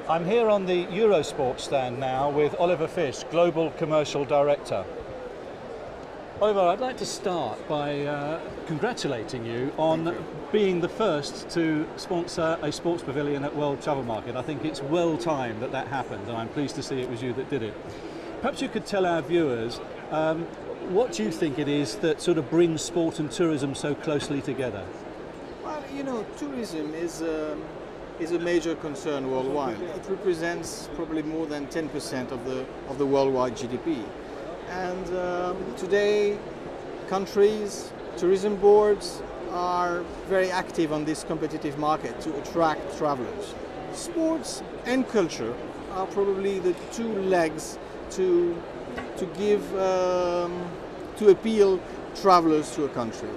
I'm here on the Eurosport stand now with Oliver Fish, Global Commercial Director. Oliver, I'd like to start by congratulating you on being the first to sponsor a sports pavilion at World Travel Market. I think it's well timed that that happened, and I'm pleased to see it was you that did it. Perhaps you could tell our viewers what you think it is that sort of brings sport and tourism so closely together. Well, you know, tourism is a major concern worldwide. It represents probably more than 10% of the worldwide GDP. And today, countries, tourism boards are very active on this competitive market to attract travelers. Sports and culture are probably the two legs to appeal travelers to a country.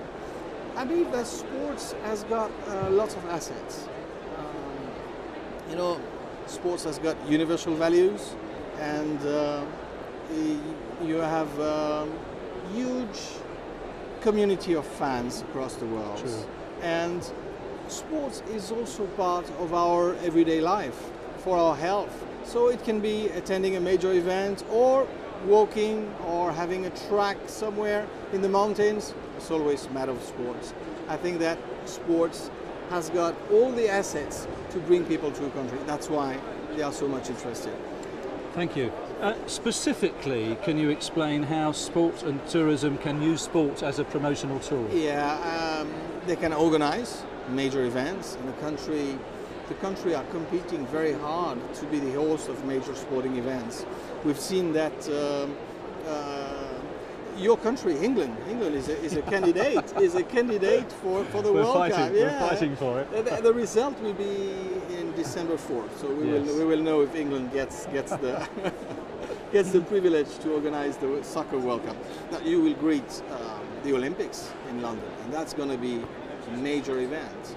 I believe that sports has got lots of assets. You know, sports has got universal values, and you have a huge community of fans across the world. True. And sports is also part of our everyday life for our health. So it can be attending a major event or walking or having a track somewhere in the mountains. It's always a matter of sports. I think that sports has got all the assets to bring people to a country. That's why they are so much interested. Thank you. Specifically, can you explain how sport and tourism can use sport as a promotional tool? Yeah, they can organize major events in the country. The country are competing very hard to be the host of major sporting events. We've seen that your country, England is a candidate, for the World Cup. Yeah. We're fighting for it. The result will be in December 4th, so we will know if England gets the gets the privilege to organize the Soccer World Cup. Now, you will greet the Olympics in London, and that's going to be a major event.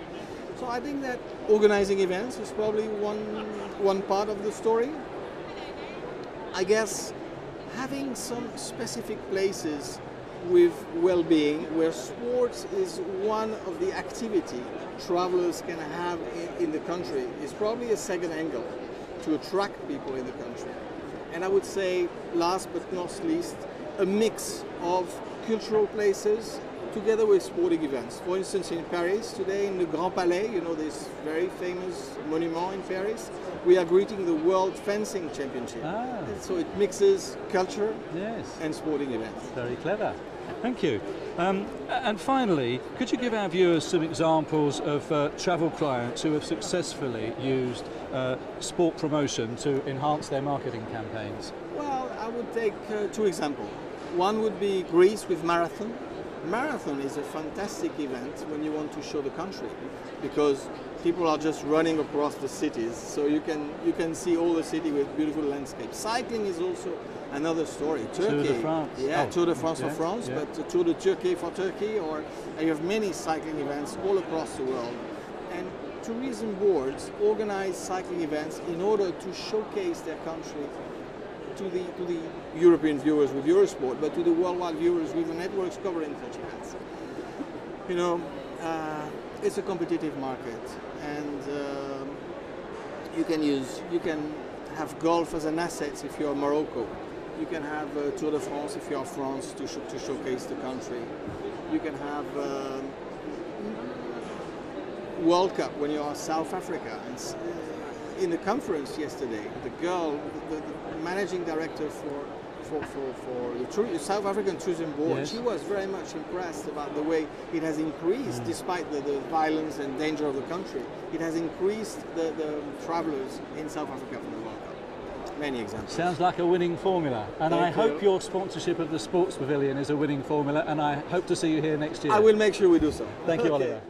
So I think that organizing events is probably one part of the story. I guess having some specific places with well-being where sports is one of the activity travelers can have in the country is probably a second angle to attract people in the country. And I would say, last but not least, a mix of cultural places together with sporting events. For instance, in Paris today, in the Grand Palais, you know, this very famous monument in Paris, we are greeting the World Fencing Championship. So it mixes culture and sporting events. Very clever. Thank you. And finally, could you give our viewers some examples of travel clients who have successfully used sport promotion to enhance their marketing campaigns? Well, I would take two examples. One would be Greece with marathon. Marathon is a fantastic event when you want to show the country, because people are just running across the cities, so you can see all the city with beautiful landscapes. Cycling is also another story. Turkey, Tour de France. Tour de France for France, but Tour de Turkey for Turkey, or you have many cycling events all across the world. And tourism boards organize cycling events in order to showcase their country to the European viewers with Eurosport, but to the worldwide viewers with the networks covering such events. You know, it's a competitive market, and you can have golf as an asset if you're Morocco. You can have Tour de France if you're France to showcase the country. You can have World Cup when you are South Africa. And in the conference yesterday, the managing director for the South African Tourism Board, she was very much impressed about the way it has increased, despite the violence and danger of the country. It has increased the travelers in South Africa for the World Cup. Many examples. Sounds like a winning formula, and I hope your sponsorship of the Sports Pavilion is a winning formula, and I hope to see you here next year. I will make sure we do so. Thank you, Oliver.